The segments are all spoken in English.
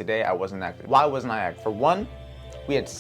Today I wasn't active. Why wasn't I active? For one, we had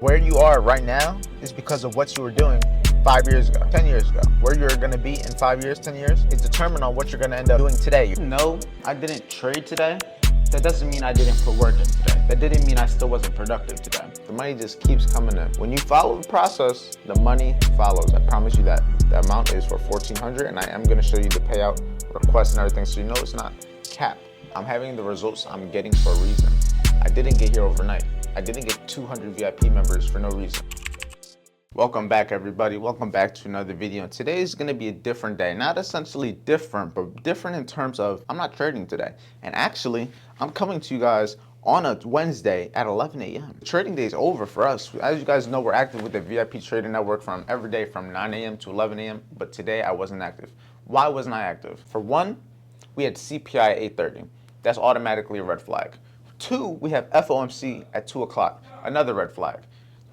where you are right now is because of what you were doing 5 years ago, 10 years ago. Where you're gonna be in 5 years, 10 years is determined on what you're gonna end up doing today. No, I didn't trade today. That doesn't mean I didn't put work in today. That didn't mean I still wasn't productive today. The money just keeps coming in. When you follow the process, the money follows. I promise you that. The amount is for $1,400, and I am gonna show you the payout request and everything, so you know it's not capped. I'm having the results I'm getting for a reason. I didn't get here overnight. I didn't get 200 VIP members for no reason. Welcome back, everybody. Welcome back to another video. And today is going to be a different day. Not essentially different, but different in terms of I'm not trading today. And actually, I'm coming to you guys on a Wednesday at 11 a.m. Trading day is over for us. As you guys know, we're active with the VIP Trading Network from every day from 9 a.m. to 11 a.m. But today I wasn't active. Why wasn't I active? For one, we had CPI at 8:30. That's automatically a red flag. Two, we have FOMC at 2 o'clock. Another red flag.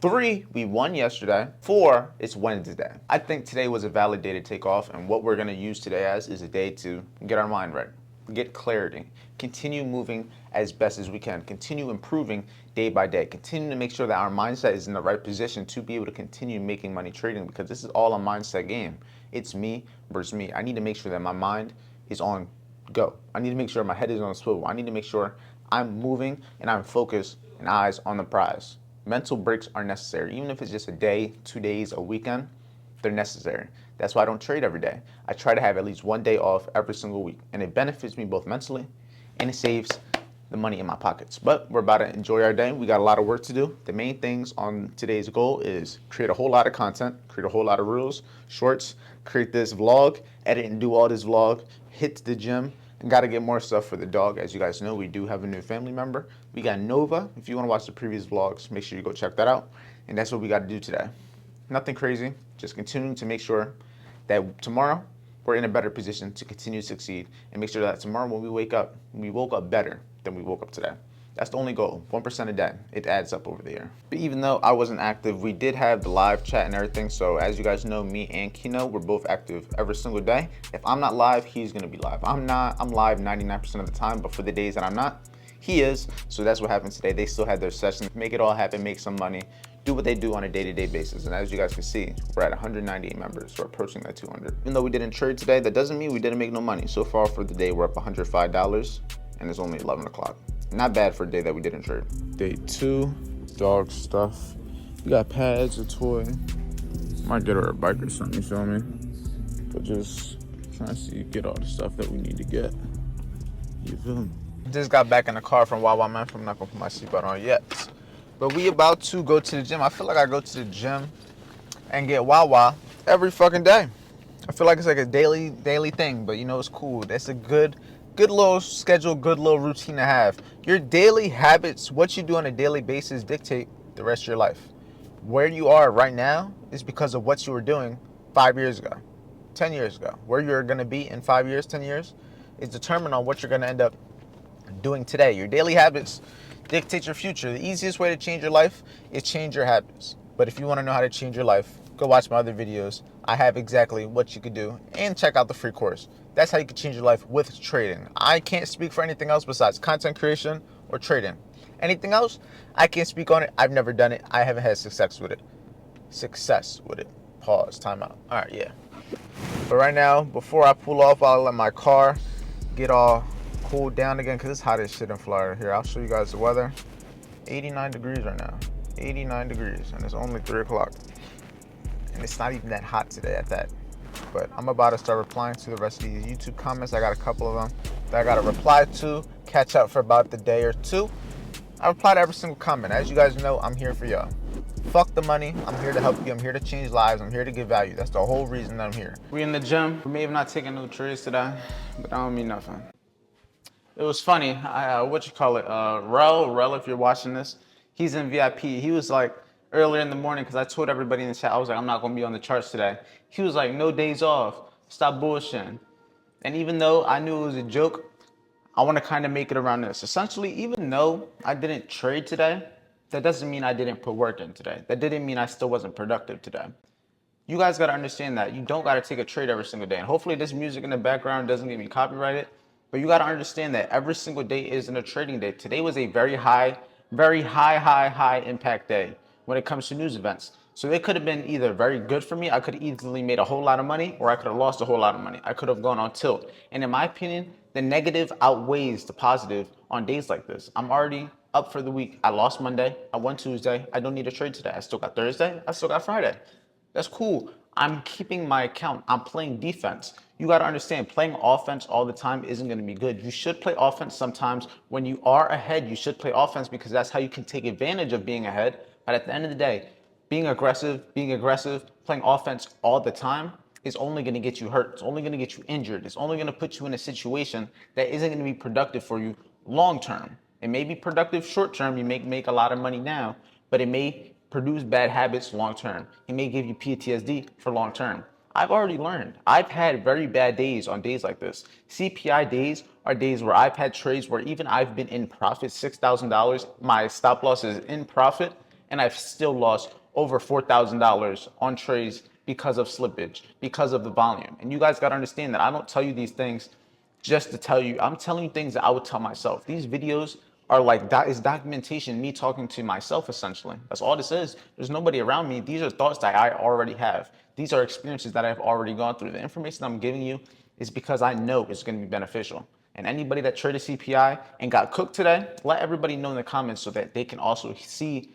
3, we won yesterday. 4, it's Wednesday. I think today was a validated takeoff, and what we're gonna use today as is a day to get our mind right, get clarity, continue moving as best as we can, continue improving day by day, continue to make sure that our mindset is in the right position to be able to continue making money trading, because this is all a mindset game. It's me versus me. I need to make sure that my mind is on go. I need to make sure my head is on a swivel. I need to make sure I'm moving and I'm focused and eyes on the prize. Mental breaks are necessary. Even if it's just a day, 2 days, a weekend, they're necessary. That's why I don't trade every day. I try to have at least one day off every single week. And it benefits me both mentally and it saves the money in my pockets. But we're about to enjoy our day. We got a lot of work to do. The main things on today's goal is create a whole lot of content, create a whole lot of reels, shorts, create this vlog, edit and do all this vlog, hit the gym, and got to get more stuff for the dog. As you guys know, we do have a new family member. We got Nova. If you want to watch the previous vlogs, make sure you go check that out. And that's what we got to do today. Nothing crazy, just continuing to make sure that tomorrow we're in a better position to continue to succeed, and make sure that tomorrow when we wake up, we woke up better than we woke up today. That's the only goal, 1% a day. It adds up over the year. But even though I wasn't active, we did have the live chat and everything. So as you guys know, me and Kino, we're both active every single day. If I'm not live, he's gonna be live. I'm live 99% of the time, but for the days that I'm not, he is. So that's what happened today. They still had their sessions, make it all happen, make some money, do what they do on a day-to-day basis. And as you guys can see, we're at 198 members. We're approaching that 200. Even though we didn't trade today, that doesn't mean we didn't make no money. So far for the day, we're up $105 and it's only 11 o'clock. Not bad for a day that we didn't trade. Day 2, dog stuff. We got pads, a toy. Might get her a bike or something, you feel me? But just trying to see, get all the stuff that we need to get. You feel me? Just got back in the car from Wawa, man. I'm not gonna put my seatbelt on yet. But we about to go to the gym. I feel like I go to the gym and get Wawa every fucking day. I feel like it's like a daily thing, but you know, it's cool. That's a good little schedule, good little routine to have. Your daily habits, what you do on a daily basis, dictate the rest of your life. Where you are right now is because of what you were doing 5 years ago, 10 years ago. Where you're gonna be in 5 years, 10 years is determined on what you're gonna end up doing today. Your daily habits dictate your future. The easiest way to change your life is change your habits. But if you wanna know how to change your life, go watch my other videos. I have exactly what you could do, and check out the free course. That's how you can change your life with trading. I can't speak for anything else besides content creation or trading. Anything else, I can't speak on it. I've never done it. I haven't had success with it. Pause, time out. All right, yeah. But right now, before I pull off, I'll let my car get all cooled down again, because it's hot as shit in Florida. Here, I'll show you guys the weather. 89 degrees right now. 89 degrees, and it's only 3 o'clock. And it's not even that hot today at that. But I'm about to start replying to the rest of these YouTube comments. I got a couple of them that I got to reply to, catch up for about the day or two. I reply to every single comment. As you guys know, I'm here for y'all. Fuck the money. I'm here to help you. I'm here to change lives. I'm here to give value. That's the whole reason I'm here. We in the gym. We may have not taken no trades today, but that don't mean nothing. It was funny. Rel, if you're watching this, he's in VIP. He was like, earlier in the morning, because I told everybody in the chat, I was like, I'm not going to be on the charts today. He was like, no days off. Stop bullshitting. And even though I knew it was a joke, I want to kind of make it around this. Essentially, even though I didn't trade today, that doesn't mean I didn't put work in today. That didn't mean I still wasn't productive today. You guys got to understand that. You don't got to take a trade every single day. And hopefully this music in the background doesn't get me copyrighted. But you got to understand that every single day isn't a trading day. Today was a very high impact day when it comes to news events. So it could have been either very good for me, I could have easily made a whole lot of money, or I could have lost a whole lot of money. I could have gone on tilt. And in my opinion, the negative outweighs the positive on days like this. I'm already up for the week. I lost Monday, I won Tuesday. I don't need a trade today. I still got Thursday, I still got Friday. That's cool. I'm keeping my account. I'm playing defense. You got to understand, playing offense all the time isn't going to be good. You should play offense sometimes. When you are ahead, you should play offense because that's how you can take advantage of being ahead. But at the end of the day, being aggressive, playing offense all the time is only going to get you hurt. It's only going to get you injured. It's only going to put you in a situation that isn't going to be productive for you long term. It may be productive short term. You may make a lot of money now, but it may produce bad habits long term. It may give you PTSD for long term. I've already learned. I've had very bad days on days like this. CPI days are days where I've had trades where even I've been in profit, $6,000. My stop loss is in profit, and I've still lost over $4,000 on trades because of slippage, because of the volume. And you guys got to understand that I don't tell you these things just to tell you. I'm telling you things that I would tell myself. These videos are like that is documentation, me talking to myself essentially. That's all this is. There's nobody around me. These are thoughts that I already have. These are experiences that I've already gone through. The information I'm giving you is because I know it's going to be beneficial. And anybody that traded CPI and got cooked today, let everybody know in the comments so that they can also see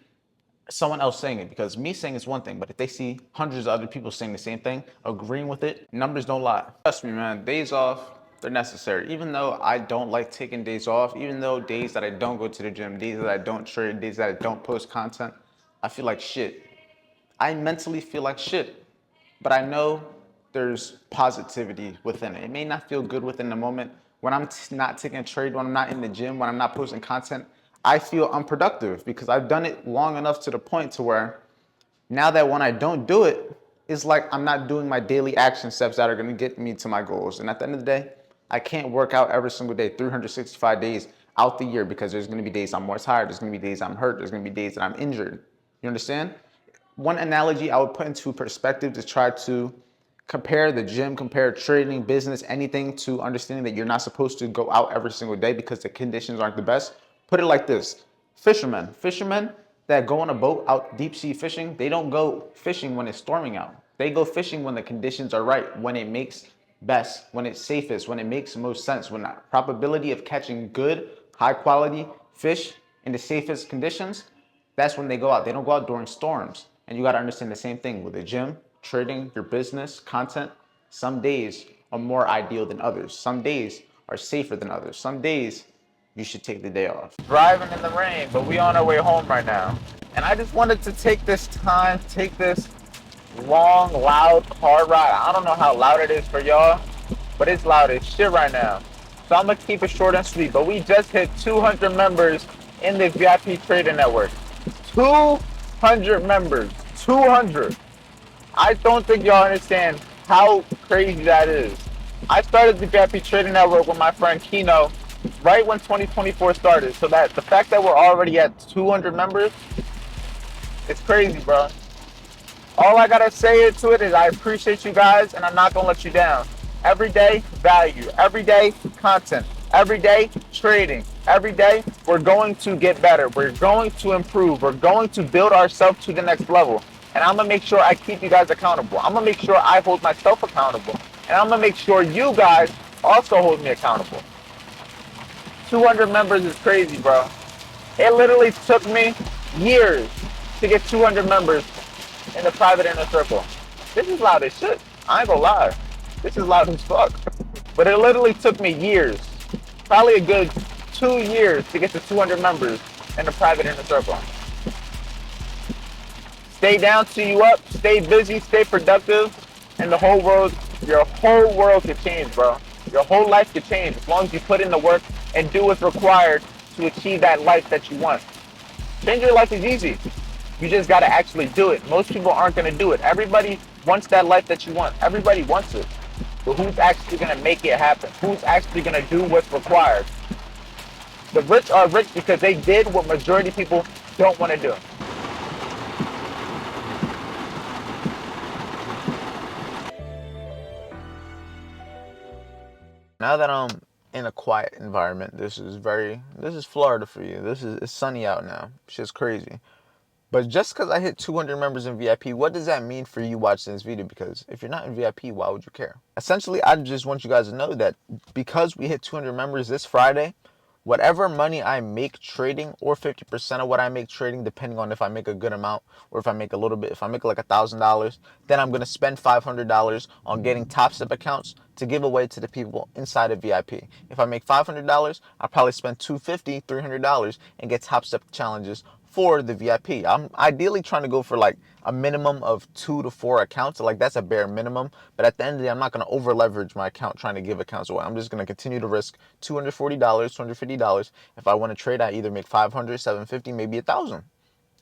someone else saying it, because me saying is one thing, but if they see hundreds of other people saying the same thing, agreeing with it, numbers don't lie. Trust me, man, days off, they're necessary. Even though I don't like taking days off, even though days that I don't go to the gym, days that I don't trade, days that I don't post content, I feel like shit. I mentally feel like shit, but I know there's positivity within it. It may not feel good within the moment. When I'm not taking a trade, when I'm not in the gym, when I'm not posting content, I feel unproductive because I've done it long enough to the point to where now that when I don't do it, it's like I'm not doing my daily action steps that are gonna get me to my goals. And at the end of the day, I can't work out every single day, 365 days out the year, because there's gonna be days I'm more tired, there's gonna be days I'm hurt, there's gonna be days that I'm injured. You understand? One analogy I would put into perspective to try to compare the gym, compare trading, business, anything, to understanding that you're not supposed to go out every single day because the conditions aren't the best. Put it like this. Fishermen that go on a boat out deep sea fishing, they don't go fishing when it's storming out. They go fishing when the conditions are right, when it makes best, when it's safest, when it makes the most sense, when the probability of catching good, high quality fish in the safest conditions, that's when they go out. They don't go out during storms. And you got to understand the same thing with the gym, trading, your business, content. Some days are more ideal than others. Some days are safer than others. Some days you should take the day off. Driving in the rain, but we on our way home right now. And I just wanted to take this time, take this long, loud car ride. I don't know how loud it is for y'all, but it's loud as shit right now. So I'm gonna keep it short and sweet. But we just hit 200 members in the VIP Trader Network. 200 members. 200. I don't think y'all understand how crazy that is. I started the VIP Trading Network with my friend Kino right when 2024 started. So that the fact that we're already at 200 members, it's crazy, bro. All I gotta say to it is I appreciate you guys, and I'm not gonna let you down. Every day, value. Every day, content. Every day, trading. Every day, we're going to get better. We're going to improve. We're going to build ourselves to the next level. And I'm gonna make sure I keep you guys accountable. I'm gonna make sure I hold myself accountable. And I'm gonna make sure you guys also hold me accountable. 200 members is crazy, bro. It literally took me years to get 200 members in the private inner circle. This is loud as shit. I ain't gonna lie. This is loud as fuck. But it literally took me years, probably a good 2 years to get to 200 members in the private inner circle. Stay down till you up, stay busy, stay productive, and the whole world, your whole world could change, bro. Your whole life could change as long as you put in the work and do what's required to achieve that life that you want. Change your life is easy. You just got to actually do it. Most people aren't going to do it. Everybody wants that life that you want. Everybody wants it. But who's actually going to make it happen? Who's actually going to do what's required? The rich are rich because they did what majority of people don't want to do. Now that I'm in a quiet environment. This is Florida for you. It's sunny out now. Shit's crazy. But just because I hit 200 members in VIP, what does that mean for you watching this video? Because if you're not in VIP, why would you care? Essentially, I just want you guys to know that because we hit 200 members this Friday, whatever money I make trading, or 50% of what I make trading, depending on if I make a good amount or if I make a little bit, if I make like $1,000, then I'm gonna spend $500 on getting top step accounts to give away to the people inside of VIP. If I make $500, I'll probably spend $250, $300 and get top step challenges for the VIP. I'm ideally trying to go for like a minimum of 2 to 4 accounts. Like that's a bare minimum. But at the end of the day, I'm not going to over leverage my account trying to give accounts away. I'm just going to continue to risk $240, $250. If I want to trade, I either make 500, 750, maybe 1,000.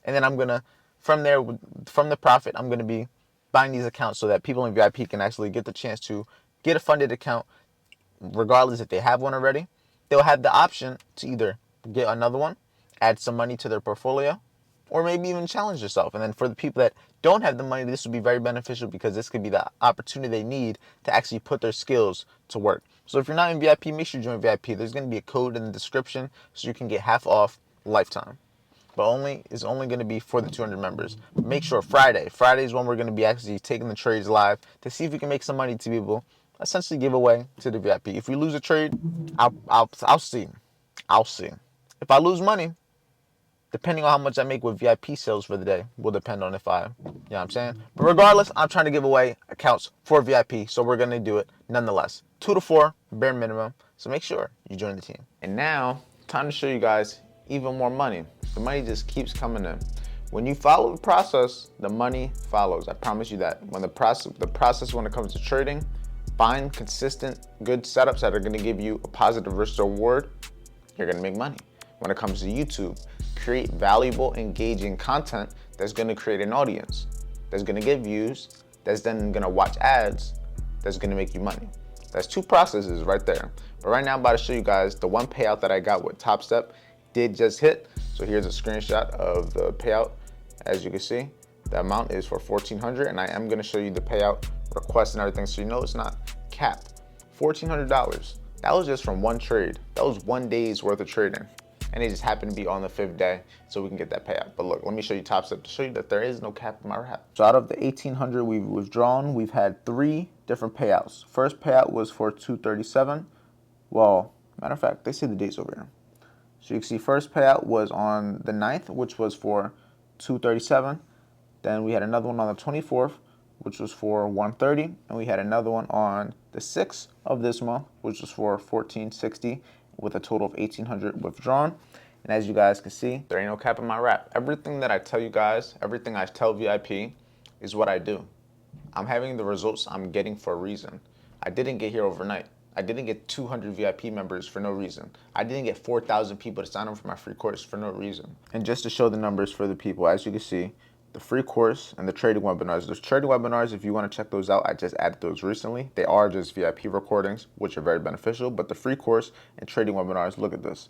And then I'm going to, from there, from the profit, I'm going to be buying these accounts so that people in VIP can actually get the chance to get a funded account, regardless if they have one already. They'll have the option to either get another one, add some money to their portfolio, or maybe even challenge yourself. And then for the people that don't have the money, this would be very beneficial because this could be the opportunity they need to actually put their skills to work. So if you're not in VIP, make sure you join VIP. There's going to be a code in the description so you can get half off lifetime. But it's only going to be for the 200 members. Make sure Friday is when we're going to be actually taking the trades live to see if we can make some money to be able essentially give away to the VIP. If we lose a trade, I'll see. I'll see. If I lose money, depending on how much I make with VIP sales for the day, will depend on if I, you know what I'm saying? But regardless, I'm trying to give away accounts for VIP, so we're going to do it nonetheless. 2 to 4, bare minimum. So make sure you join the team. And now, time to show you guys even more money. The money just keeps coming in. When you follow the process, the money follows. I promise you that. When the process when it comes to trading, find consistent, good setups that are going to give you a positive risk to reward, you're going to make money. When it comes to YouTube, create valuable, engaging content that's going to create an audience, that's going to get views, that's then going to watch ads, that's going to make you money. That's 2 processes right there. But right now I'm about to show you guys the one payout that I got with Top Step did just hit. So here's a screenshot of the payout. As you can see, the amount is for $1,400, and I am going to show you the payout request and everything so you know it's not capped. $1,400. That was just from one trade. That was 1 day's worth of trading. And it just happened to be on the 5th day so we can get that payout. But look, let me show you Top Step to show you that there is no cap in my wrap. So out of the 1,800 we've withdrawn, we've had 3 different payouts. First payout was for 237. Well, matter of fact, they say the dates over here. So you can see first payout was on the 9th, which was for 237. Then we had another one on the 24th, which was for 130. And we had another one on the 6th of this month, which was for 1460. With a total of 1,800 withdrawn. And as you guys can see, there ain't no cap in my wrap. Everything that I tell you guys, everything I tell VIP is what I do. I'm having the results I'm getting for a reason. I didn't get here overnight. I didn't get 200 VIP members for no reason. I didn't get 4,000 people to sign up for my free course for no reason. And just to show the numbers for the people, as you can see, the free course and the trading webinars. There's trading webinars, if you want to check those out, I just added those recently. They are just VIP recordings, which are very beneficial, but the free course and trading webinars, look at this.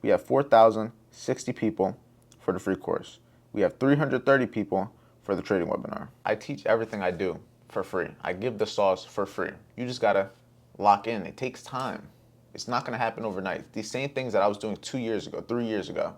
We have 4,060 people for the free course. We have 330 people for the trading webinar. I teach everything I do for free. I give the sauce for free. You just gotta lock in. It takes time. It's not gonna happen overnight. These same things that I was doing 2 years ago, 3 years ago,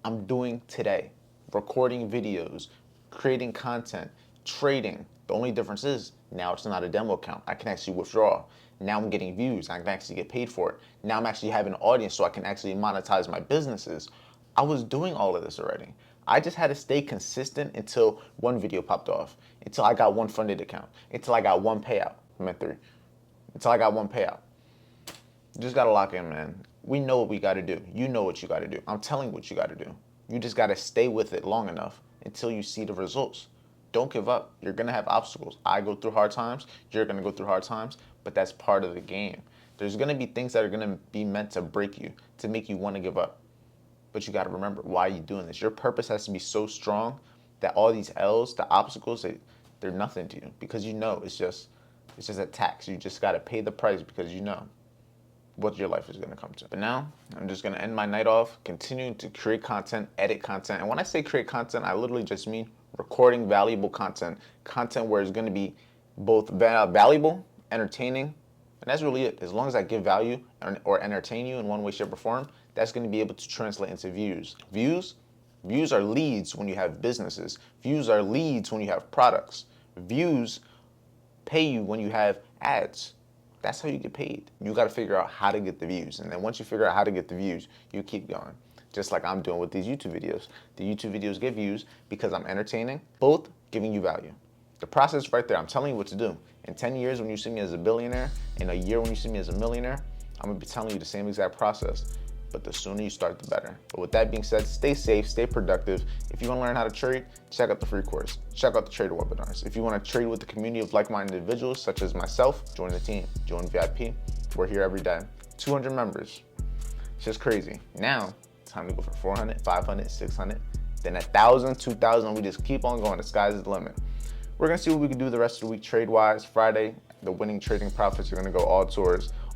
I'm doing today. Recording videos, creating content, trading. The only difference is now it's not a demo account. I can actually withdraw. Now I'm getting views. I can actually get paid for it. Now I'm actually having an audience so I can actually monetize my businesses. I was doing all of this already. I just had to stay consistent until one video popped off, until I got one funded account, until I got one payout. I meant 3. Until I got one payout. You just gotta lock in, man. We know what we gotta do. You know what you gotta do. I'm telling you what you gotta do. You just got to stay with it long enough until you see the results. Don't give up. You're going to have obstacles. I go through hard times. You're going to go through hard times, but that's part of the game. There's going to be things that are going to be meant to break you, to make you want to give up. But you got to remember, why are you doing this? Your purpose has to be so strong that all these L's, the obstacles, they're nothing to you because you know it's just a tax. You just got to pay the price because you know what your life is going to come to. But now, I'm just going to end my night off, continuing to create content, edit content. And when I say create content, I literally just mean recording valuable content. Content where it's going to be both valuable, entertaining, And that's really it. As long as I give value or entertain you in one way, shape, or form, that's going to be able to translate into views. Views are leads when you have businesses. Views are leads when you have products. Views pay you when you have ads. That's how you get paid. You got to figure out how to get the views. And then once you figure out how to get the views, you keep going. Just like I'm doing with these YouTube videos. The YouTube videos get views because I'm entertaining, both giving you value. The process right there, I'm telling you what to do. In 10 years when you see me as a billionaire, in a year when you see me as a millionaire, I'm gonna be telling you the same exact process. But the sooner you start, the better. But with that being said, stay safe, stay productive. If you wanna learn how to trade, check out the free course. Check out the trader webinars. If you wanna trade with the community of like-minded individuals, such as myself, join the team, join VIP. We're here every day. 200 members. It's just crazy. Now, time to go for 400, 500, 600, then 1,000, 2,000, we just keep on going. The sky's the limit. We're gonna see what we can do the rest of the week trade-wise. Friday, the winning trading profits are gonna go all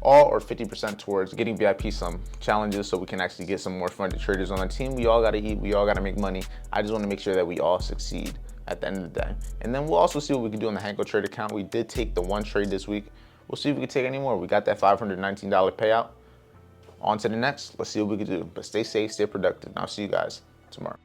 or 50% towards getting VIP some challenges so we can actually get some more funded traders on the team. We all gotta eat, we all gotta make money. I just wanna make sure that we all succeed at the end of the day. And then we'll also see what we can do on the Hanko Trade account. We did take the one trade this week. We'll see if we can take any more. We got that $519 payout. On to the next, let's see what we can do. But stay safe, stay productive, and I'll see you guys tomorrow.